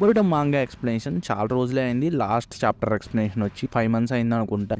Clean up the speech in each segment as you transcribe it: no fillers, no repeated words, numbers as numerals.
Boruto manga explanation చాలా రోజులే అయింది. లాస్ట్ చాప్టర్ ఎక్స్‌ప్లనేషన్ వచ్చి 5 మంత్స్ అయిందనుకుంటా.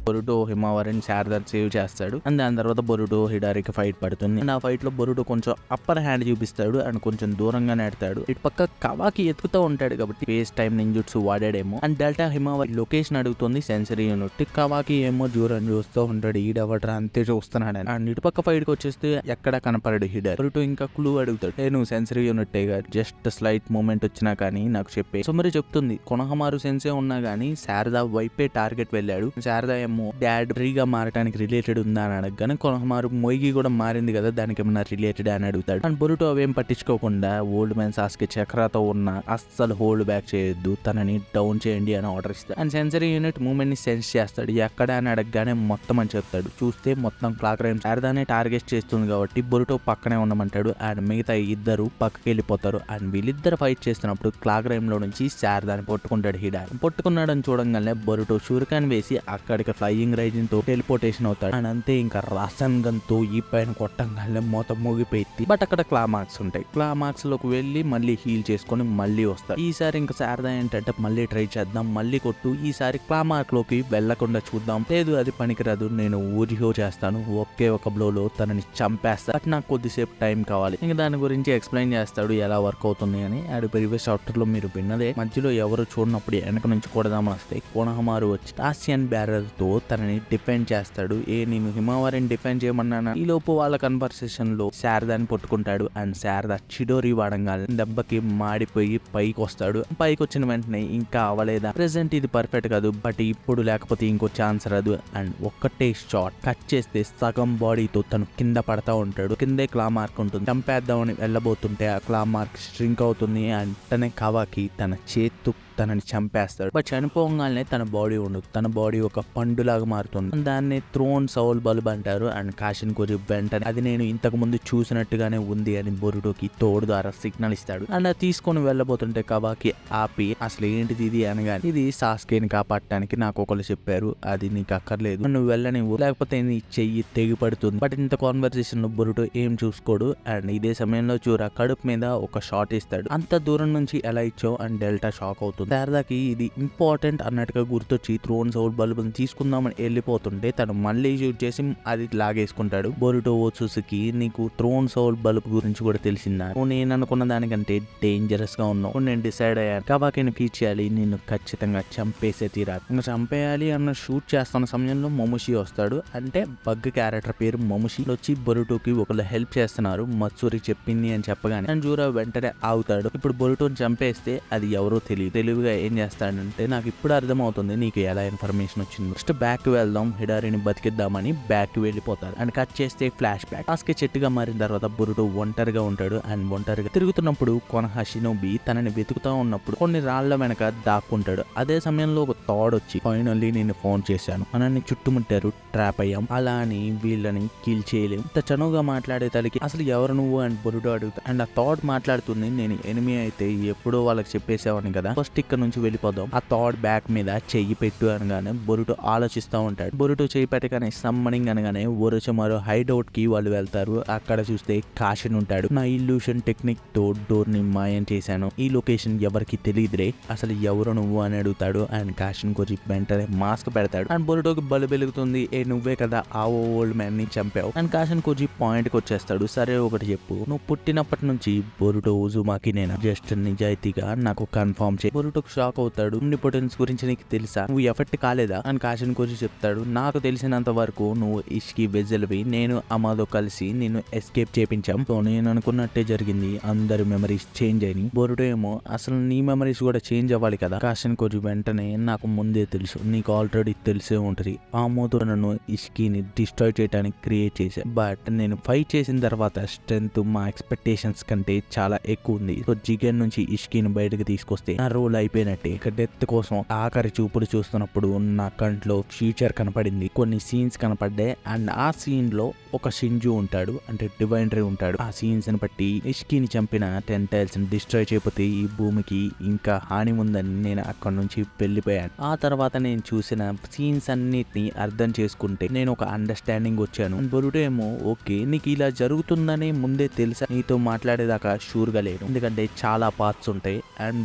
బొరుటో హిమవారిని శారదాని సేవ్ చేస్తాడు. అండ్ దాని తర్వాత బొరుటో హిడారికి ఫైట్ పడుతుంది. అండ్ ఆ ఫైట్ లో బొరుటో కొంచెం అప్పర్ హ్యాండ్ చూపిస్తాడు అండ్ కొంచెం దూరంగా నెడతాడు. ఇటు పక్క కవాకి ఎత్తుకుతూ ఉంటాడు కాబట్టి ఫేస్ టైం నింజుట్సు వాడాడేమో. అండ్ డెల్టా హిమవారి లొకేషన్ అడుగుతుంది సెన్సరీ యూనిట్. కవాకి ఏమో దూరం చూస్తూ ఉంటాడు. ఈడవట్రా అంతే చూస్తున్నాడు. అండ్ ఇటు పక్క ఫైట్ కి వచ్చేస్తే ఎక్కడ కనపడడు హిడారి. బొరుటో ఇంకా క్లూ అడుగుతాడు. నువ్వు sensory unit just slight movement వచ్చినా కానీ నాకు చెప్పే. సో మరి చెప్తుంది కొనహమారు సెన్సే ఉన్నా గానీ శారదా వైపే టార్గెట్ వెళ్ళాడు. శారదా ఏమో డాడ్ ఫ్రీగా మారడానికి రిలేటెడ్ ఉందా అని అడగగానే కొనహమారు మొయ్యి కూడా మారింది కదా, దానికి ఏమన్నా రిలేటెడ్ అని అడుగుతాడు. అండ్ బొరుటో అవేం పట్టించుకోకుండా ఓల్డ్ మ్యాన్ సాస్కి చక్రాతో ఉన్న అస్సలు హోల్డ్ బ్యాక్ చేయొద్దు, తనని డౌన్ చేయండి అని ఆర్డర్ ఇస్తాడు. అండ్ సెన్సరీ యూనిట్ మూమెంట్ ని సెన్స్ చేస్తాడు. ఎక్కడ అని అడగగానే మొత్తం అని చెప్తాడు. చూస్తే మొత్తం క్లాక్ రైమ్ శారదానే టార్గెట్ చేస్తుంది కాబట్టి బొరుటో పక్కనే ఉండమంటాడు. అండ్ మిగతా ఇద్దరు పక్కకి వెళ్ళిపోతారు. అండ్ వీళ్ళిద్దరు ఫైట్ చేస్తున్నప్పుడు క్లాక్ రైమ్ లో నుంచి శారదాని పట్టుకుంటాడు హిడారి. పట్టుకున్నాడని చూడంగానే బొరుటో షూరికాన్ వేసి అక్కడికి ఫ్లయింగ్ రైజిన్ తో టెలిపోర్టేషన్ అవుతాడు. అండ్ అంతే ఇంకా రాసన్ గన్ తో ఈ పైన కొట్టంగానే మొత్తం మూగిపోయింది. బట్ అక్కడ క్లా మార్క్స్ ఉంటాయి. క్లా మార్క్స్ లోకి వెళ్ళి మళ్ళీ హీల్ చేసుకొని మళ్ళీ వస్తాడు. ఈసారి ఇంకా శారదా ఏంటంటే మళ్ళీ ట్రై చేద్దాం, మళ్ళీ కొట్టు, ఈసారి క్లా మార్క్ లోకి వెళ్లకుండా చూద్దాం. లేదు అది పనికిరాదు, నేను ఊరిహో చేస్తాను, ఒకే ఒక బ్లోలో తనని చంపేస్తా, బట్ నాకు కొద్దిసేపు టైం కావాలి. ఇంకా దాని గురించి ఎక్స్ప్లెయిన్ చేస్తాడు ఎలా వర్క్ అవుతుంది అని. అది ప్రీవియస్ చాప్టర్ లో మీరు విన్నదే. మధ్యలో ఎవరు చూడనప్పుడు వెనక నుంచి కొడదామని వస్తే కొనహమారు వచ్చి టాసియన్ బ్యారర్ తో తనని డిఫెండ్ చేస్తాడు. నేను హిమవారిని డిఫెండ్ చేయమన్నాను. ఈ లోపు వాళ్ళ కన్వర్సేషన్ లో శారదాని పట్టుకుంటాడు. అండ్ శారదా చిడోరి వాడంగానే దెబ్బకి మాడిపోయి పైకి వస్తాడు. పైకి వచ్చిన వెంటనే ఇంకా అవ్వలేదా, ప్రెసెంట్ ఇది పర్ఫెక్ట్ కాదు, బట్ ఇప్పుడు లేకపోతే ఇంకో ఛాన్స్ రాదు. అండ్ ఒక్కటే షాట్ కట్ చేస్తే సగం బాడీతో తను కింద పడతా ఉంటాడు. కిందే క్లా మార్క్ ఉంటుంది. చంపేద్దామని వెళ్ళబోతుంటే ఆ క్లా మార్క్ స్ట్రింక్ అవుతుంది. అండ్ తన కవాకి తన చేతు తనని చంపేస్తాడు. బట్ చనిపోగానే తన బాడీ ఉండదు. తన బాడీ ఒక పండులాగా మారుతుంది. దాన్ని థ్రోన్ సౌల్ బల్బ్ అంటారు. అండ్ కాషిన్ కోరి వెంటనే అది నేను ఇంతకు ముందు చూసినట్టుగానే ఉంది అని బొరుటోకి తోడు ద్వారా సిగ్నల్ ఇస్తాడు. అండ్ అది తీసుకొని వెళ్ళబోతుంటే కవాకి ఆపి అసలు ఏంటిది ఇది అనగానే, ఇది సాస్కేని కాపాడటానికి నాకు ఒకరు చెప్పారు, అది నీకు అక్కర్లేదు, నువ్వు వెళ్ళనివ్వు, లేకపోతే నీ చెయ్యి తెగిపడుతుంది. బట్ ఇంత కాన్వర్సేషన్ లో బొరుటో ఏం చూసుకోడు. అండ్ ఇదే సమయంలో చూర కడుపు మీద ఒక షాట్ ఇస్తాడు. అంత దూరం నుంచి ఎలా ఇచ్చావు అని డెల్టా షాక్ అవుతుంది. శారదాకి ఇది ఇంపార్టెంట్ అన్నట్టుగా గుర్తొచ్చి థ్రోన్ సౌల్ బల్బ్ తీసుకుందామని వెళ్ళిపోతుంటే తను మళ్ళీ షూట్ చేసి అది లాగేసుకుంటాడు. బొరుటో ఓట్సుకి నీకు థ్రోన్ సౌల్ బల్బ్ గురించి కూడా తెలిసిందా, నేను అనుకున్న దానికంటే డేంజరస్ గా ఉన్నావు, నేను డిసైడ్ అయ్యాను, కవాకిని ఫీట్ చేయాలి, నిన్ను ఖచ్చితంగా చంపేసే తీరాలి. ఇంకా చంపేయాలి అన్న షూట్ చేస్తున్న సమయంలో మొముషి వస్తాడు. అంటే బగ్ క్యారెక్టర్ పేరు మొముషి వచ్చి బొరుటోకి ఒకళ్ళు హెల్ప్ చేస్తున్నారు, మత్సూరి చెప్పింది అని చెప్పగానే అంజూరా వెంటనే ఆగుతాడు. ఇప్పుడు బొరుటోని చంపేస్తే అది ఎవరో తెలివిగా ఏం చేస్తాడంటే, నాకు ఇప్పుడు అర్థమవుతుంది నీకు ఎలా ఇన్ఫర్మేషన్ వచ్చింది, ఫస్ట్ బ్యాక్ వెళ్దాం, హిడారిని బతికిద్దామని బ్యాక్ వెళ్ళిపోతారు. అండ్ కట్ చేస్తే ఫ్లాష్ బ్యాక్. టాస్క్ చెట్టుగా మారిన తర్వాత బొరుటో ఒంటరిగా ఉంటాడు. అండ్ ఒంటరిగా తిరుగుతున్నప్పుడు కొనహ షినోబి తనని వెతుకుతా ఉన్నప్పుడు కొన్ని రాళ్ల వెనక దాక్కుంటాడు. అదే సమయంలో ఒక థాడ్ వచ్చి ఫైనల్లీ నేను ఫోన్ చేశాను, మనల్ని చుట్టుముట్టారు, ట్రాప్ అయ్యాం, అలా అని వీళ్ళని కిల్ చేయలేం, ఇంత చనువుగా మాట్లాడే తలకి అసలు ఎవరు నువ్వు అని బొరుటో అడుగుతా. అండ్ ఆ థాడ్ మాట్లాడుతుంది, నేను ఎనిమి అయితే ఎప్పుడో వాళ్ళకి చెప్పేసేవాడిని కదా, ఫస్ట్ ఇక్కడ నుంచి వెళ్ళిపోదాం, ఆ థాడ్ బ్యాక్ మీద చెయ్యి పెట్టు అనగానే బొరుటో ఆలోచిస్తూ ఉంటాడు. బొరుటో చెయ్యి పెట్టగానే సమ్మనింగ్ అనగానే ఒరచమారో హైడౌట్ కి వాళ్ళు వెళ్తారు. అక్కడ చూస్తే కాషిన్ ఉంటాడు. నా ఇల్యూషన్ టెక్నిక్ తో డోర్ ని మాయం చేశాను, ఈ లొకేషన్ ఎవరికి తెలియదురే, అసలు ఎవరు నువ్వు అని అడుగుతాడు. అండ్ కాషిన్ కోచి వెంటనే మాస్క్ పెడతాడు. అండ్ బొరుటోకి బలు వెలుగుతుంది, నువ్వే కదా ఆ ఓల్డ్ మ్యాన్ ని చంపావు. అండ్ కాషిన్ కోచి పాయింట్ కి వచ్చేస్తాడు. సరే ఒకటి చెప్పు, నువ్వు పుట్టినప్పటి నుంచి బొరుటో ఉజుమాకి నేనా, జస్ట్ నిజాయితీగా నాకు కన్ఫర్మ్ చేయి. బొరుటోకి షాక్ అవుతాడు. ఒమ్నిపోటెన్స్ గురించి నీకు తెలుసా, నువ్వు ఎఫెక్ట్ కాలేదా అని కాషిన్ కోచి చెప్తాడు. నాకు తెలిసినంత వరకు నువ్వు ఇష్కి వెజల్వి, నేను అమాదో కలిసి నిన్ను ఎస్కేప్ చేపించాం, సో నేను అనుకున్నట్టే జరిగింది, అందరి మెమరీస్ చేంజ్ అయినాయి. బొరుటో ఏమో అసలు నీ మెమరీస్ కూడా చేంజ్ అవ్వాలి కదా. కాషిన్ కోచి వెంటనే నాకు ముందే తెలుసు, నీకు ఆల్రెడీ తెలిసే ఉంటది, ఆమోదో నన్ను ఇష్కిని డిస్ట్రాయ్ చేయడానికి క్రియేట్ చేశా, బట్ నేను ఫైట్ చేసిన తర్వాత స్ట్రెంత్ మా ఎక్స్పెక్టేషన్స్ కంటే చాలా ఎక్కువ ఉంది, సో జిగన్ నుంచి ఇష్కిని బయటకు తీసుకొస్తే నా రోల్ అయిపోయినట్టే. ఇక డెత్ కోసం ఆఖరి చూపులు చూస్తున్నప్పుడు నా కంట్లో ఫ్యూచర్ కనపడింది, కొన్ని సీన్స్ కనపడ్డాయి. అండ్ ఆ సీన్ లో ఒక షింజు ఉంటాడు, అంటే డివైన్ రే ఉంటాడు. ఆ సీన్స్ ని బట్టి ఇష్కిని చంపిన 10 టైల్స్ ని డిస్ట్రాయ్ చేయకపోతే ఈ భూమికి ఇంకా హాని ఉందని నేను అక్కడ నుంచి వెళ్ళిపోయాను. ఆ తర్వాత నేను చూసిన సీన్స్ అన్నిటిని అర్థం చేసుకుంటే నేను ఒక అండర్స్టాండింగ్ వచ్చాను. బొరుటో ఏమో ఓకే నీకు ఇలా జరుగుతుందని ముందే తెలుసా, నీతో మాట్లాడేదాకా షూర్ గా లేను ఎందుకంటే చాలా పార్ట్స్ ఉంటాయి. అండ్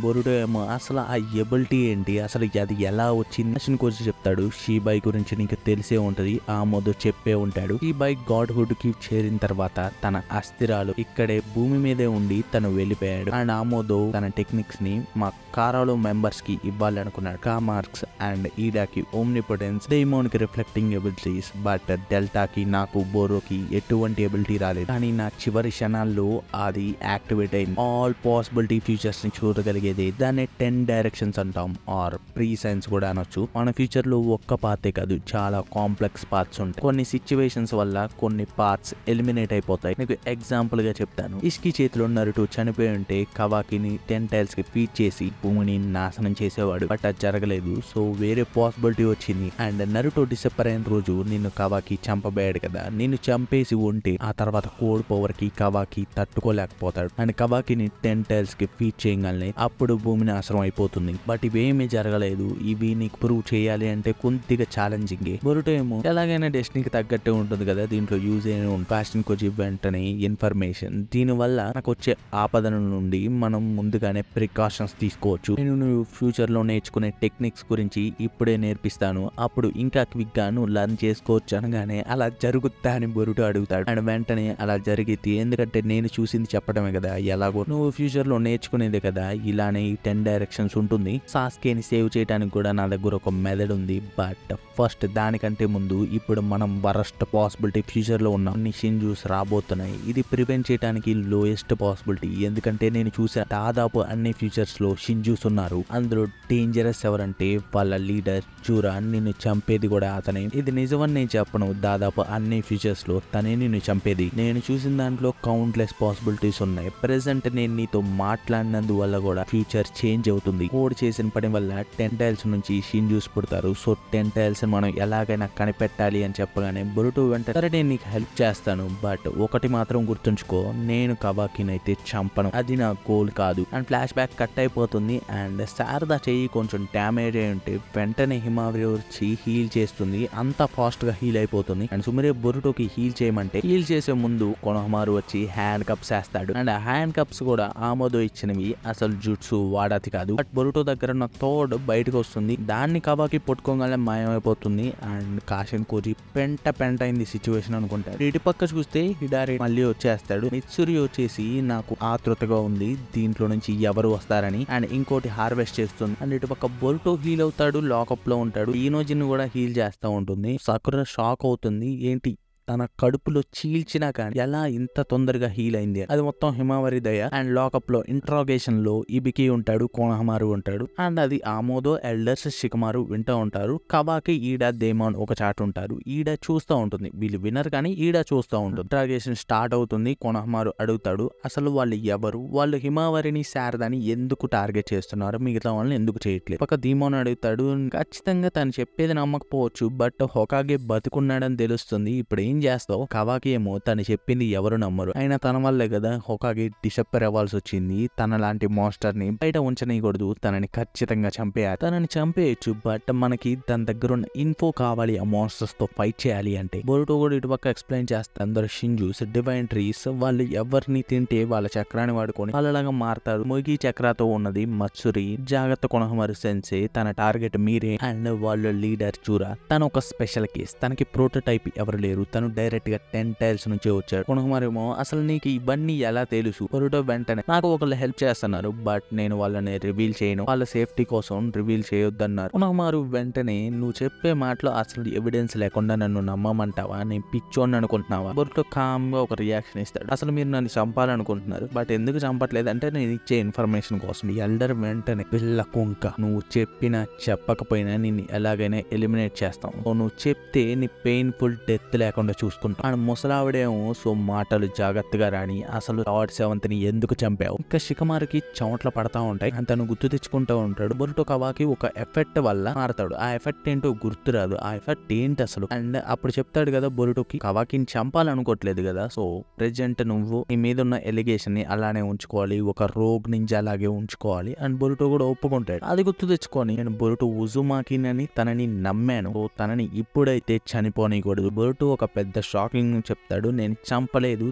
బొరుటో ఏమో అసలు ఆ ఎబిలిటీ ఏంటి, అసలు అది ఎలా వచ్చింది గురించి చెప్తాడు. షీబాయ్ గురించి నీకు తెలిసే ఉంటది, ఆ మొదలు చెప్పే ఉంటాడు. షీబాయ్ గాడ్ హుడ్ కి చేరిన తర్వాత తన అస్థిరాలు ఇక్కడే భూమి మీదే ఉండి తను వెళ్ళిపోయాడు. అండ్ ఆమోదో తన టెక్నిక్స్ ని మా కారాలో మెంబర్స్ కి ఇవ్వాలనుకున్నాడు. కామార్క్స్ అండ్ ఈడాకి ఓమ్నిపోటెన్స్, డైమోన్ కి రిఫ్లెక్టింగ్ ఎబిలిటీస్, బట్ డెల్టాకి నాకు బోరోకి ఎటువంటి ఎబిలిటీ రాలేదు. కానీ నా చివరి క్షణాల్లో అది యాక్టివేట్ అయింది. ఆల్ పాసిబిలిటీ ఫ్యూచర్స్ ని చూడగలిగేది. దాన్ని 10 డైరెక్షన్స్ అంటాం, ఆర్ ప్రీ సైన్స్ కూడా అనొచ్చు. మన ఫ్యూచర్ లో ఒక్క పార్టే కాదు, చాలా కాంప్లెక్స్ పార్ట్స్ ఉంటాయి. కొన్ని సిచ్యువేషన్స్ వల్ల కొన్ని పార్ట్స్ ఎలిమినేట్ అయిపోతాయి. నీకు ఎగ్జాంపుల్ గా చెప్తాను. ఇష్కి చేతిలో నరుటో చనిపోయి ఉంటే కవాకిని 10 టైల్స్ కి ఫీడ్ చేసి భూమిని నాశనం చేసేవాడు, బట్ అది జరగలేదు. సో వేరే పాసిబిలిటీ వచ్చింది. అండ్ నరుటో డిసప్పర్ అయిన రోజు నిన్ను కవాకి చంపబోయాడు కదా, నిన్ను చంపేసి ఉంటే ఆ తర్వాత కోడ్ పవర్ కి కవాకి తట్టుకోలేకపోతాడు. అండ్ కవాకిని 10 టైల్స్ కి ఫీడ్ చేయగానే అప్పుడు భూమి నాశనం అయిపోతుంది. బట్ ఇవేమీ జరగలేదు. ఇవి నీకు ప్రూవ్ చేయాలి అంటే కొద్దిగా ఛాలెంజింగ్. బొరుటో ఏమో ఎలాగైనా డెస్టినీకి తగ్గట్టే ఉంటుంది కదా, దీంట్లో యూజ్ అయిన ఫ్యాషన్ కొంచెం వెంటనే ఇన్ఫర్మేషన్, దీని వల్ల నాకు వచ్చే ఆపదల నుండి మనం ముందుగానే ప్రికాషన్స్ తీసుకోవచ్చు. నేను నువ్వు ఫ్యూచర్ లో నేర్చుకునే టెక్నిక్స్ గురించి ఇప్పుడే నేర్పిస్తాను, అప్పుడు ఇంకా క్విక్ గా నువ్వు లర్న్ చేసుకోవచ్చు అనగానే అలా జరుగుతా అని బొరుటో అడుగుతాడు. అండ్ వెంటనే అలా జరిగితే, ఎందుకంటే నేను చూసింది చెప్పడమే కదా, ఎలాగో నువ్వు ఫ్యూచర్ లో నేర్చుకునేదే కదా, ఇలానే ఈ 10 డైరెక్షన్స్ ఉంటుంది. సాస్కేని సేవ్ చేయడానికి కూడా నా దగ్గర ఒక మెథడ్ ఉంది. బట్ ఫస్ట్ దానికంటే ముందు ఇప్పుడు మనం వరస్ట్ పాసిబిలిటీ ఫ్యూచర్ లో ఉన్న అన్ని షింజూస్ రాబోతున్నాయి. ఇది ప్రివెంట్ చేయడానికి లోయెస్ట్ పాసిబిలిటీ, ఎందుకంటే నేను చూసా దాదాపు అన్ని ఫ్యూచర్స్ లో షింజూస్ ఉన్నారు. అందులో డేంజరస్ ఎవరంటే వాళ్ళ లీడర్ జూరా, నిన్ను చంపేది కూడా అతనే. ఇది నిజమని నేను చెప్పను, దాదాపు అన్ని ఫ్యూచర్స్ లో తనే నిన్ను చంపేది. నేను చూసిన దాంట్లో కౌంట్లెస్ పాసిబిలిటీస్ ఉన్నాయి. ప్రెసెంట్ నేను నీతో మాట్లాడినందువల్ల కూడా ఫ్యూచర్ చేంజ్ అవుతుంది. కోడ్ చేసిన పని వల్ల 10 టైల్స్ నుంచి షింజూస్ పుడతారు. సో 10 టైల్స్ మనం ఎలాగైనా కనిపెట్టాలి అని చెప్పగానే బొరుటో వెంట సరే నేను నీకు హెల్ప్ చేస్తాను, బట్ ఒకటి మాత్రం గుర్తుంచుకో, నేను కవాకిని అయితే చంపను, అది నా గోల్ కాదు. అండ్ ఫ్లాష్ బ్యాక్ కట్ అయిపోతుంది. అండ్ శారదా చెయ్యి కొంచెం డ్యామేజ్ అయి ఉంటే వెంటనే హిమావరి వచ్చి హీల్ చేస్తుంది. అంత ఫాస్ట్ గా హీల్ అయిపోతుంది. అండ్ సుమిరే బొరుటోకి హీల్ చేయమంటే హీల్ చేసే ముందు కొనహమారు వచ్చి హ్యాండ్ కప్స్ వేస్తాడు. అండ్ ఆ హ్యాండ్ కప్స్ కూడా ఆమోదో ఇచ్చినవి, అసలు జుట్సు వాడది కాదు. బట్ బొరుటో దగ్గర ఉన్న థోడ్ బయటకు వస్తుంది, దాన్ని కవాకి పట్టుకోగానే మాయమైపోతుంది. అండ్ కాషన్ కోజి పెంట అయింది సిచ్యువేషన్ అనుకుంటారు. ఇటు పక్క చూస్తే హిడారి మళ్ళీ వచ్చేస్తాడు. మిత్సురి వచ్చేసి నాకు ఆతృతగా ఉంది దీంట్లో నుంచి ఎవరు వస్తారని, అండ్ ఇంకోటి హార్వెస్ట్ చేస్తుంది. అండ్ ఇటు పక్క బొరుటో హీల్ అవుతాడు, లాకప్ లో ఉంటాడు. ఈనోజిన్ కూడా హీల్ చేస్తూ ఉంటుంది. సకురా షాక్ అవుతుంది, ఏంటి తన కడుపులో చీల్చినా కానీ ఎలా ఇంత తొందరగా హీల్ అయింది. అది మొత్తం హిమావరి దయ. అండ్ లాకప్ లో ఇంట్రాగేషన్ లో ఇబికి ఉంటాడు, కోనహమారు ఉంటాడు. అండ్ అది ఆమోదో, ఎల్డర్స్, షికమారు వింటూ ఉంటారు. కవాకి, ఈడా, దేమాన్ ఒక చాట్ ఉంటారు. ఈడా చూస్తూ ఉంటుంది, వీళ్ళు వినరు కానీ ఈడా చూస్తూ ఉంటుంది. ఇంట్రాగేషన్ స్టార్ట్ అవుతుంది. కోనహమారు అడుగుతాడు అసలు వాళ్ళు ఎవరు, వాళ్ళు హిమావరిని శారదాని ఎందుకు టార్గెట్ చేస్తున్నారు, మిగతా వాళ్ళని ఎందుకు చేయట్లేదు. ఒక దేమాన్ అడుగుతాడు, ఖచ్చితంగా తను చెప్పేది నమ్మకపోవచ్చు, బట్ హొకాగే బతుకున్నాడని తెలుస్తుంది, ఇప్పుడు ఏం చేస్తావు. కవాకి ఏమో తను చెప్పింది ఎవరు నమ్మరు, అయినా తన వల్లే కదా హొకాగే డిసప్పర్ అవ్వాల్సి వచ్చింది. తన లాంటి మాస్టర్ ని బయట ఉంచనీయకూడదు, తనని ఖచ్చితంగా చంపేయాలి. తనని చంపేయచ్చు, బట్ మనకి తన దగ్గర ఉన్న ఇన్ఫో కావాలి, ఆ మాన్స్టర్స్ తో ఫైట్ చేయాలి అంటే. బొరుటో కూడా ఇటు పక్క ఎక్స్ప్లెయిన్ చేస్తే అందరు షింజూస్, డివైన్ ట్రీస్, వాళ్ళు ఎవరిని తింటే వాళ్ళ చక్రాన్ని వాడుకొని వాళ్ళలాగా మారుతారు. మొగి చక్రాతో ఉన్నది మత్సురి, జాగ్రత్త కొనహమారు సెన్సే, తన టార్గెట్ మీరే. అండ్ వాళ్ళ లీడర్ జూరా, తను ఒక స్పెషల్ కేస్, తనకి ప్రోటోటైప్ ఎవరు లేరు, తను డైరెక్ట్ గా 10 టైల్స్ నుంచే వచ్చాడు. కొనహమారేమో అసలు నీకు ఇవన్నీ ఎలా తెలుసు. బొరుటో వెంటనే నాకు ఒకళ్ళు హెల్ప్ చేస్తున్నారు, బట్ నేను వాళ్ళని రివీల్ చేయను, వాళ్ళ సేఫ్టీ కోసం రివీల్ చేయొద్దన్నారు. కొనహమారు వెంటనే నువ్వు చెప్పే మాటలో అసలు ఎవిడెన్స్ లేకుండా నన్ను నమ్మమంటావా, నేను పిచ్చోని అనుకుంటున్నావా. బొరుటో కామ్ గా ఒక రియాక్షన్ ఇస్తాడు, అసలు మీరు నన్ను చంపాలనుకుంటున్నారు, బట్ ఎందుకు చంపట్లేదు అంటే నేను ఇచ్చే ఇన్ఫర్మేషన్ కోసం. ఎల్డర్ వెంటనే పిల్ల కుంక, నువ్వు చెప్పినా చెప్పకపోయినా నిన్ను ఎలాగైనా ఎలిమినేట్ చేస్తాం, నువ్వు చెప్తే నీ పెయిన్ఫుల్ డెత్ లేకుండా చూసుకుంటాం. అండ్ ముసలావిడేమో సో మాటలు జాగ్రత్తగా రాని అసలు లార్డ్ సెవెంత్ ని ఎందుకు చంపావు. ఇంకా షికమారుకి చెమట్లు పడతా ఉంటాయి. తను గుర్తు తెచ్చుకుంటూ ఉంటాడు. బొరుటో కవాకి ఒక ఎఫెక్ట్ వల్ల మారతాడు. ఆ ఎఫెక్ట్ ఏంటో గుర్తు రాదు. ఆ ఎఫెక్ట్ ఏంటి అసలు. అండ్ అప్పుడు చెప్తాడు కదా బొరుటోకి, కవాకిని చంపాలనుకోవట్లేదు కదా, సో ప్రెజెంట్ నువ్వు నీ మీద ఉన్న ఎలిగేషన్ ని అలానే ఉంచుకోవాలి, ఒక రోగ్ నుంచి అలాగే ఉంచుకోవాలి. అండ్ బొరుటో కూడా ఒప్పుకుంటాడు. అది గుర్తు తెచ్చుకొని నేను బొరుటో ఉజుమాకినని తనని నమ్మాను, తనని ఇప్పుడైతే చనిపోనికూడదు. బొరుటో ఒక పెద్ద షాకింగ్ చెప్తాడు, నేను చంపలేదు,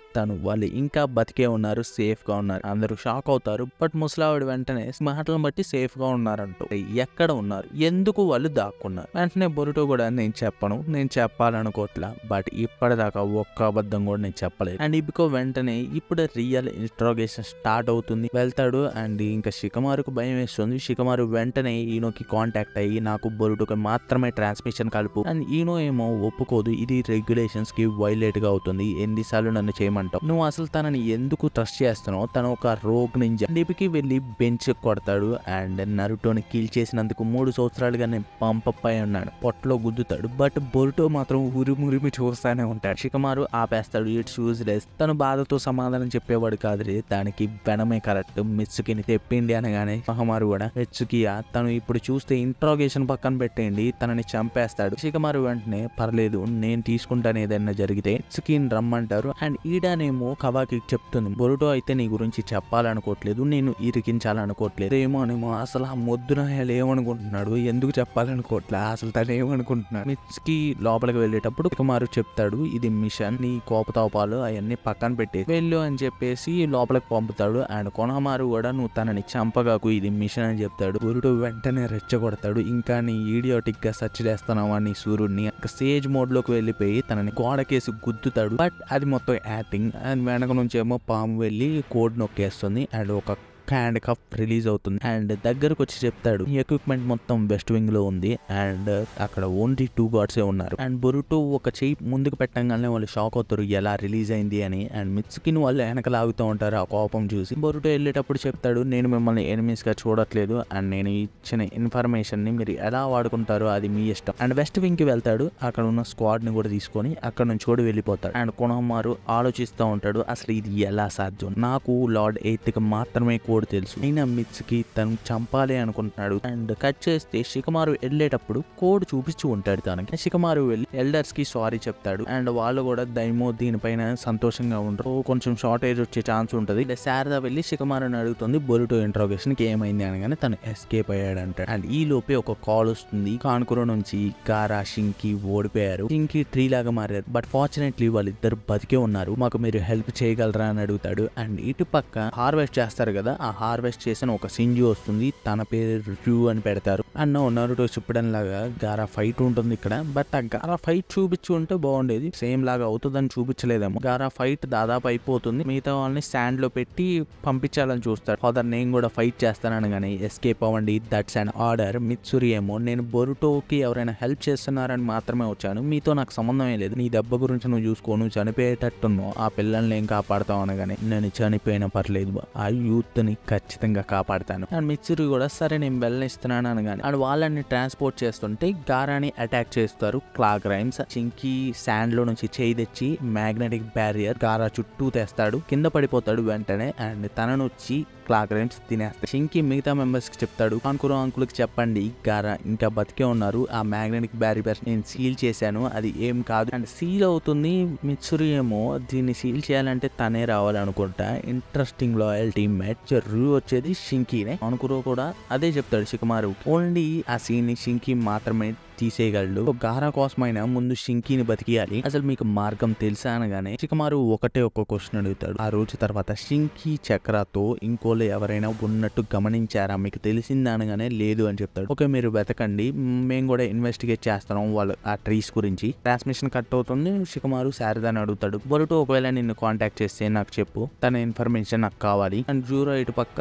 వాళ్ళు ఇంకా బతికే ఉన్నారు, సేఫ్ గా ఉన్నారు. అందరూ షాక్ అవుతారు. బట్ ముసలావిడ వెంటనే మాటలను బట్టి సేఫ్ గా ఉన్నారంటూ ఎక్కడ ఉన్నారు, ఎందుకు వాళ్ళు దాక్కున్నారు. వెంటనే బొరుటో కూడా నేను చెప్పను, నేను చెప్పాలనుకోవట్లా, బట్ ఇప్పటిదాకా ఒక్క అబద్ధం కూడా నేను చెప్పలేదు. అండ్ ఇబికో వెంటనే ఇప్పుడు రియల్ ఇంట్రాగేషన్ స్టార్ట్ అవుతుంది. వెళ్తాడు అండ్ ఇంకా షికమారుకు భయం వేస్తుంది. షికమారు వెంటనే ఈనోకి కాంటాక్ట్ అయ్యి నాకు బొరుటోకి మాత్రమే ట్రాన్స్మిషన్ కలుపు. అండ్ ఈనో ఏమో ఒప్పుకోదు, ఇది రెగ్యులేషన్స్ కి వైలేట్ గా అవుతుంది, ఎన్నిసార్లు నన్ను చేయమంటావు, నువ్వు అసలు తనని ఎందుకు ట్రస్ట్ చేస్తున్నావు, తను ఒక రోగ్ నింజా. డిపికి వెళ్ళి బెంచ్ కొడతాడు అండ్ నరుటోని కిల్ చేసినందుకు 3 సంవత్సరాలుగా నేను పంపై ఉన్నాడు, పొట్టలో గుద్దుతాడు. బట్ బొరుటో మాత్రం ఉరిమురిమి చూస్తానే ఉంటాడు. షికమారు ఆపేస్తాడు, ఇట్స్ యూజ్లెస్, తను బాధతో సమాధానం చెప్పేవాడు కాదులే, దానికి వెనమే కరెక్ట్, మిత్సుకిని తెప్పిండి అనగానే మహమారు కూడా మిత్సుకియా తను ఇప్పుడు చూస్తే ఇంట్రాగేషన్ పక్కన పెట్టేయండి, తనని చంపేస్తాడు. షికమారు వెంటనే పర్లేదు నేను తీసుకుంటాను ఏదైనా జరిగితే, మిత్సుకిని రమ్మంటారు. అండ్ ఈడానేమో కవాకి చెప్తుంది, బొరుటో అయితే నీ గురించి చెప్పాలనుకోవట్లేదు, నేను ఇరికించాలనుకోవట్లేదు ఏమోనేమో, అసలు ఆ మొద్దునాయాలు ఏమనుకుంటున్నాడు, ఎందుకు చెప్పాలనుకోవట్లే, అసలు తను ఏమనుకుంటున్నాడు. మిత్సుకి లోపలికి వెళ్ళేటప్పుడు షికమారు చెప్తాడు, ఇది మిషన్, నీ కోపతాపాలు అవన్నీ పక్కన పెట్టి వెళ్ళు అని చెప్పేసి లోపలికి పంపుతాడు. అండ్ కొనహమారు కూడా నువ్వు తనని చంపగాకు, ఇది మిషన్ అని చెప్తాడు. బొరుటో వెంటనే రెచ్చగొడతాడు, ఇంకా నీ ఈడియోటిక్ గా సర్చ్ చేస్తున్నావా నీ సూర్యుడిని, సేజ్ మోడ్ లోకి వెళ్ళిపోయి తనని గోడకేసి గుద్దుతాడు. బట్ అది మొత్తం యాక్టింగ్. అండ్ వెనక నుంచి ఏమో పాము వెళ్ళి కోడ్ నొక్కేస్తుంది అండ్ ఒక హ్యాండ్ కప్ రిలీజ్ అవుతుంది. అండ్ దగ్గరకు వచ్చి చెప్తాడు, ఎక్విప్మెంట్ మొత్తం వెస్ట్ వింగ్ లో ఉంది అండ్ అక్కడ ఓన్లీ 2 గార్డ్స్ ఉన్నారు. అండ్ బొరుటో ఒక చెయ్యి ముందుకు పెట్టంగానే వాళ్ళు షాక్ అవుతారు ఎలా రిలీజ్ అయింది అని. అండ్ మిత్సుకిని వాళ్ళు వెనక లాగుతూ ఉంటారు ఆ కోపం చూసి. బొరుటో వెళ్ళేటప్పుడు చెప్తాడు, నేను మిమ్మల్ని ఎనిమీస్ గా చూడట్లేదు అండ్ నేను ఇచ్చిన ఇన్ఫర్మేషన్ ని మీరు ఎలా వాడుకుంటారో అది మీ ఇష్టం. అండ్ వెస్ట్ వింగ్ కి వెళ్తాడు, అక్కడ ఉన్న స్క్వాడ్ ని కూడా తీసుకొని అక్కడ నుంచి కూడా వెళ్ళిపోతాడు. అండ్ కొనహమారు ఆలోచిస్తూ ఉంటాడు, అసలు ఇది ఎలా సాధ్యం, నాకు లార్డ్ 8 కి మాత్రమే కోడ్ తెలుసు, అయినా మిత్సుకి తను చంపాలి అనుకుంటున్నాడు. అండ్ కట్ చేస్తే షికమారు వెళ్ళేటప్పుడు కోడ్ చూపించి ఉంటాడు తనకి. షికమారు వెళ్ళి ఎల్డర్స్ కి సారీ చెప్తాడు అండ్ వాళ్ళు కూడా దైమో దీనిపైన సంతోషంగా ఉంటారు, కొంచెం షార్టేజ్ వచ్చే ఛాన్స్ ఉంటుంది. శారదా వెళ్ళి షికమారుని అడుగుతుంది బొరుటో ఇంట్రాగేషన్ కి ఏమైంది అనగానే తను ఎస్కేప్ అయ్యాడు అంటాడు. అండ్ ఈ లోపే ఒక కాల్ వస్తుంది, కాన్కురో నుంచి గారా షింకి ఓడిపోయారు, షింకి ట్రీ లాగా మారారు, బట్ ఫార్చునేట్లీ వాళ్ళిద్దరు బతికే ఉన్నారు, మాకు మీరు హెల్ప్ చేయగలరా అని అడుగుతాడు. అండ్ ఇటు పక్క హార్వెస్ట్ చేస్తారు కదా, ఆ హార్వెస్ట్ చేసిన ఒక సింజు వస్తుంది, తన పేరు ర్యూ అని పెడతారు. అన్న నరుటో చెప్పడం లాగా గారా ఫైట్ ఉంటుంది ఇక్కడ, బట్ ఆ గారా ఫైట్ చూపించి ఉంటే బాగుండేది, సేమ్ లాగా అవుతుందని చూపించలేదేమో. గారా ఫైట్ దాదాపు అయిపోతుంది, మిగతా వాళ్ళని స్టాండ్ లో పెట్టి పంపించాలని చూస్తాడు. ఫాదర్ నేను కూడా ఫైట్ చేస్తానని కానీ ఎస్కేప్ అవ్వండి, దట్స్ అండ్ ఆర్డర్. మిత్సురి ఏమో నేను బొరుటోకి ఎవరైనా హెల్ప్ చేస్తున్నారని మాత్రమే వచ్చాను, మీతో నాకు సంబంధమే లేదు, నీ దెబ్బ గురించి నువ్వు చూసుకో, నువ్వు చనిపోయేటట్టున్నావు, ఆ పిల్లల్ని ఏం కాపాడుతావు అనగానే నేను చనిపోయినా పర్లేదు, ఆ యూత్ ని ఖచ్చితంగా కాపాడతాను. అండ్ మిత్సురి కూడా సరే నేను వెళ్ళనిస్తున్నాను అనగానే అండ్ వాళ్ళని ట్రాన్స్పోర్ట్ చేస్తుంటే గారాని అటాక్ చేస్తారు క్లాక్ రైమ్స్. చింకి శాండ్ లో నుంచి చేయి తెచ్చి మ్యాగ్నెటిక్ బ్యారియర్ గారా చుట్టూ తెస్తాడు, కింద పడిపోతాడు వెంటనే. అండ్ తనను వచ్చి క్లాక్ రైమ్స్ తినేస్తాడు. చింకి మిగతా మెంబర్స్ కి చెప్తాడు, కాన్కురో అంకుల్ కి చెప్పండి గారా ఇంకా బతికే ఉన్నారు, ఆ మ్యాగ్నెటిక్ బ్యారియర్ నేను సీల్ చేశాను, అది ఏం కాదు. అండ్ సీల్ అవుతుంది. మిత్సురి ఏమో దీన్ని సీల్ చేయాలంటే తనే రావాలనుకుంటా, ఇంట్రెస్టింగ్ లాయల్ టీమ్మేట్ రూ వచ్చేది షింకీనే. కాన్కురో కూడా అదే చెప్తాడు షికమారు, ఓన్లీ ఆ సీన్ ని షింకీ మాత్రమే తీసేయగలడు, గారా కోసమైనా ముందు షింకీని బతికియాలి, అసలు మీకు మార్గం తెలుసా అనగానే షికమారు ఒకటే ఒక క్వశ్చన్ అడుగుతాడు. ఆ రోజు తర్వాత షింకీ చక్రాతో ఇంకోళ్ళు ఎవరైనా ఉన్నట్టు గమనించారా, మీకు తెలిసిందా అనగానే లేదు అని చెప్తాడు. ఓకే మీరు వెతకండి, మేము కూడా ఇన్వెస్టిగేట్ చేస్తున్నాం వాళ్ళు ఆ ట్రీస్ గురించి. ట్రాన్స్మిషన్ కట్ అవుతుంది. షికమారు శారదాని అడుగుతాడు, బొరుటో ఒకవేళ నిన్ను కాంటాక్ట్ చేస్తే నాకు చెప్పు, తన ఇన్ఫర్మేషన్ నాకు కావాలి. అండ్ జూరో ఇటు పక్క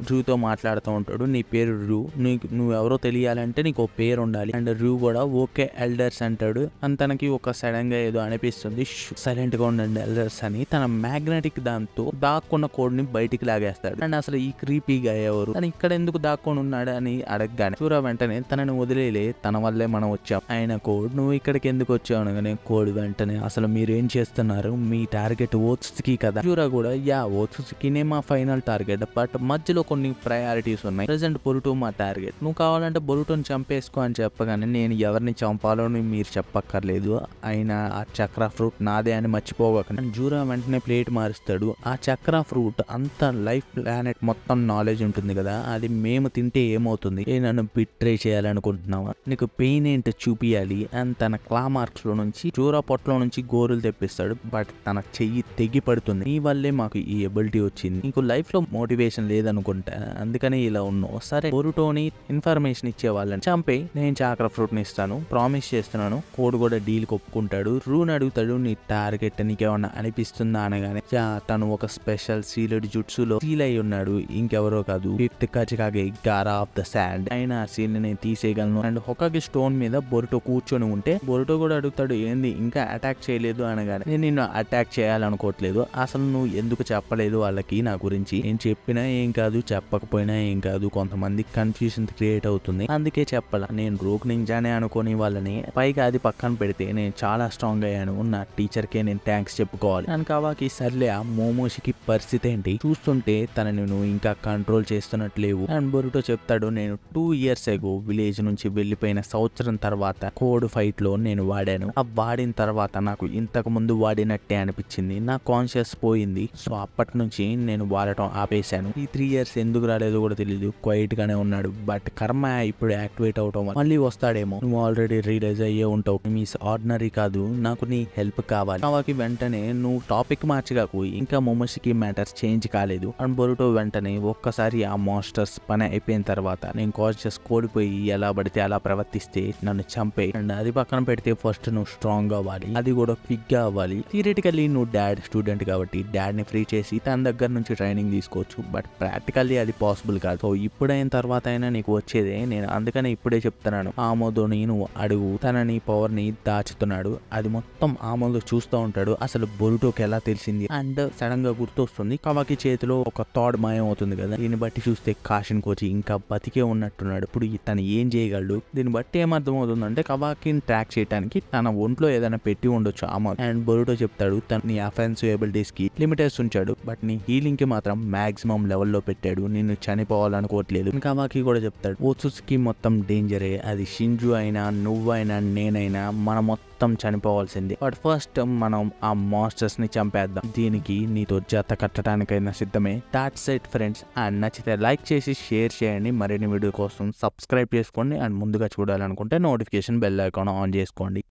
జూతో మాట్లాడుతూ ఉంటాడు, నీ పేరు రూ, నువ్వు ఎవరో తెలియాలంటే నీకు ఒక పేరు ఉండాలి, అండ్ రూ కూడా ఓకే ఎల్డర్స్ అంటాడు. అండ్ తనకి ఒక సడన్ గా ఏదో అనిపిస్తుంది, సైలెంట్ గా ఉండండి ఎల్డర్స్ అని. తన మ్యాగ్నెటిక్ దాంతో దాక్కున్న కోడ్ని బయటికి లాగేస్తాడు. అండ్ అసలు ఈ క్రీపీగా ఎవరు, తను ఇక్కడ ఎందుకు దాక్కొని ఉన్నాడు అని అడగగానే చూరా వెంటనే తనని వదిలేలే, తన వల్లే మనం వచ్చాం. ఆయన కోడ్ నువ్వు ఇక్కడికి ఎందుకు వచ్చావు అనగానే కోడ్ వెంటనే అసలు మీరు ఏం చేస్తున్నారు, మీ టార్గెట్ ఓట్స్కి కదా. చూరా కూడా యా ఓట్స్కినే మా ఫైనల్ టార్గెట్, బట్ మధ్యలో కొన్ని ప్రయారిటీస్ ఉన్నాయి. ప్రెసెంట్ బొరుటో మా టార్గెట్, నువ్వు కావాలంటే బొరుటోని చంపేసుకో అని చెప్పగానే నేను ఎవరిని చంపాలో మీరు చెప్పక్కర్లేదు, అయినా ఆ చక్ర ఫ్రూట్ నాదే అని మర్చిపోవకండి. జూరా వెంటనే ప్లేట్ మారుస్తాడు. ఆ చక్ర ఫ్రూట్ అంత లైఫ్ ప్లానెట్ మొత్తం నాలెడ్జ్ ఉంటుంది కదా, అది మేము తింటే ఏమవుతుంది, నన్ను బిట్రే చేయాలనుకుంటున్నావా, నీకు పెయిన్ ఏంటో చూపియాలి అని తన క్లా మార్క్స్ లో నుంచి జూరా పొట్టలో నుంచి గోరులు తెప్పిస్తాడు. బట్ తన చెయ్యి తెగి పడుతుంది. నీ వల్లే మాకు ఈ ఎబిలిటీ వచ్చింది, నీకు లైఫ్ లో మోటివేషన్ లేదనుకుంటా, అందుకని ఇలా ఉన్నావు. సరే బొరుటోని ఇన్ఫర్మేషన్ ఇచ్చే వాళ్ళని చంపే, నేను చక్ర ఫ్రూట్ ని ఇస్తాను, ప్రామిస్ చేస్తున్నాను. కోడ్ కూడా డీల్ ఒప్పుకుంటాడు. రూన్ అడుగుతాడు నీ టార్గెట్ నీకేమన్నా అనిపిస్తుందా అనగానే తను ఒక స్పెషల్ సీల్డ్ జుట్సులో సీల్ అయి ఉన్నాడు, ఇంకెవరో కాదు, ఫిఫ్త్ కచికాగే గారా ఆఫ్ ద శాండ్. అయినా ఆ సీల్ ని నేను తీసేయగలను. అండ్ హొకాగి స్టోన్ మీద బొరుటో కూర్చొని ఉంటే బొరుటో కూడా అడుగుతాడు ఏంది ఇంకా అటాక్ చేయలేదు అనగానే నేను నిన్ను అటాక్ చేయాలనుకోవట్లేదు, అసలు నువ్వు ఎందుకు చెప్పలేదు వాళ్ళకి నా గురించి, నేను చెప్పినా ఏం కాదు చెప్పకపోయినా ఏం కాదు, కొంతమంది కన్ఫ్యూజన్ క్రియేట్ అవుతుంది అందుకే చెప్పాలా, నేను రోగ్ నింజానే అనుకోని వాళ్ళని, పైగా అది పక్కన పెడితే నేను చాలా స్ట్రాంగ్ అయ్యాను, నా టీచర్ కే నేను థ్యాంక్స్ చెప్పుకోవాలి అని. కావాకి సర్లే ఆ మోమోషికి పరిస్థితి ఏంటి, చూస్తుంటే తనని నువ్వు ఇంకా కంట్రోల్ చేస్తున్నట్లేవు. అండ్ బొరుటో చెప్తాడు నేను 2 years ago విలేజ్ నుంచి వెళ్ళిపోయిన సంవత్సరం తర్వాత కోడ్ ఫైట్ లో నేను వాడాను, ఆ వాడిన తర్వాత నాకు ఇంతకు ముందు వాడినట్టే అనిపించింది, నా కాన్షియస్ పోయింది, సో అప్పటి నుంచి నేను వాడటం ఆపేశాను. ఈ 3 years ఎందుకు రాలేదో కూడా తెలియదు, క్వైట్ గానే ఉన్నాడు. బట్ కర్మ ఇప్పుడు యాక్టివేట్ అవటం వల్ల మళ్ళీ వస్తాడేమో, నువ్వు ఆల్రెడీ రియలైజ్ అయ్యే ఉంటావు, మీస్ ఆర్డినరీ కాదు, నాకు నీ హెల్ప్ కావాలి. కావాకి వెంటనే నువ్వు టాపిక్ మార్చగాకు, ఇంకా మొమోషికి మ్యాటర్స్ చేంజ్ కాలేదు. అండ్ బొరుటో వెంటనే ఒక్కసారి ఆ మాస్టర్స్ పని అయిపోయిన తర్వాత నేను కాన్షియస్ కోల్పోయి ఎలా పడితే అలా ప్రవర్తిస్తే నన్ను చంపే, అండ్ అది పక్కన పెడితే ఫస్ట్ నువ్వు స్ట్రాంగ్ అవ్వాలి, అది కూడా క్విక్ గా అవ్వాలి. థియరిటికల్లీ నువ్వు డాడ్ స్టూడెంట్ కాబట్టి డాడ్ ని ఫ్రీ చేసి తన దగ్గర నుంచి ట్రైనింగ్ తీసుకోవచ్చు, బట్ ప్రాక్టికల్లీ అది పాసిబుల్ కాదు. సో ఇప్పుడైన తర్వాత అయినా నీకు వచ్చేదే, నేను అందుకనే ఇప్పుడే చెప్తున్నాను, ఆమోదోని నువ్వు అడుగు, తనని పవర్ ని దాచుతున్నాడు, అది మొత్తం ఆమోదో చూస్తూ ఉంటాడు. అసలు బొరుటోకి ఎలా తెలిసింది అండ్ సడన్ గా గుర్తొస్తుంది కవాకి చేతిలో ఒక థాడ్ మాయం అవుతుంది కదా, దీన్ని బట్టి చూస్తే కాషన్ కోచి ఇంకా బతికే ఉన్నట్టున్నాడు. ఇప్పుడు తను ఏం చేయగలడు, దీన్ని బట్టి ఏమర్థమవుతుందంటే కవాకిని ట్రాక్ చేయడానికి తన ఒంట్లో ఏదైనా పెట్టి ఉండొచ్చు ఆమోద్. అండ్ బొరుటో చెప్తాడు తన నీ అఫెన్సివ్ ఎబిలిటీస్ కి లిమిటెడ్స్ ఉంచాడు, బట్ నీ హీలింగ్ కి మాత్రం మాక్సిమం లెవెల్లో పెట్టాడు, నిన్ను చనిపోవాలనుకోవట్లేదు. కవాకి కూడా చెప్తాడు ఓట్సుకి మొత్తం డేంజరే, అది షింజు అయినా నువ్వైనా నేనైనా మనం మొత్తం చనిపోవాల్సిందే, బట్ ఫస్ట్ మనం ఆ మాస్టర్స్ ని చంపేద్దాం, దీనికి నీతో జత కట్టడానికైనా సిద్ధమే. That's it friends. అండ్ నచ్చితే లైక్ చేసి షేర్ చేయండి, మరిన్ని వీడియో కోసం సబ్స్క్రైబ్ చేసుకోండి, అండ్ ముందుగా చూడాలనుకుంటే నోటిఫికేషన్ బెల్ ఐకాన్ ఆన్ చేసుకోండి.